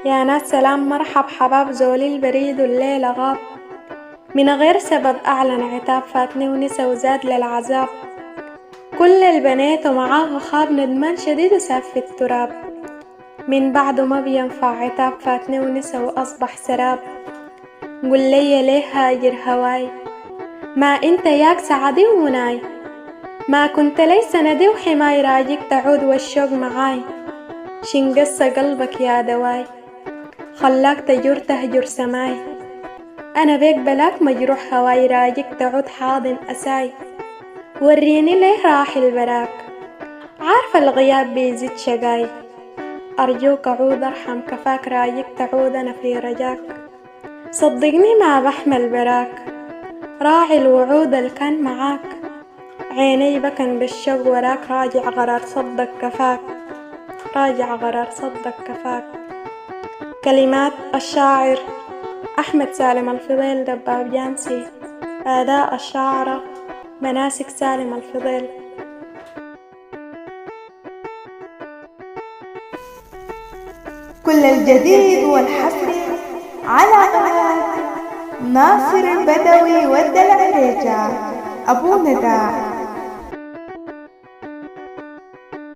يا ناس سلام مرحب حباب زولي البريد الليلة غاب من غير سبب أعلن عتاب فاتني ونسى وزاد للعذاب. كل البنات ومعاه خاب ندمان شديد وساب في التراب. من بعده ما بينفع عتاب فاتني ونسى وأصبح سراب. قل لي ليه هاجر هواي ما انت ياك سعدي ومناي. ما كنت لي سندي وحماي راجيك تعود والشوق معاي. شنقص قلبك يا دواي خلاك تجر تهجر سماي. أنا بيك بلاك مجروح هواي راجيك تعود حاضن أساي. وريني ليه راح البراك عارفة الغياب بيزيد شقاي. أرجوك عود أرحم كفاك راجيك تعود أنا في رجاك. صدقني ما بحمل براك راعي الوعود الكان معاك. عيني بكن بالشوق وراك راجع غرار صدق كفاك. راجع غرار صدق كفاك. كلمات الشاعر أحمد سالم الفضيل دباب جانسي. أداء الشاعرة مناسك سالم الفضيل. كل الجديد والحصري على قناة ناصر البدوي والدلع رجع أبو ندى.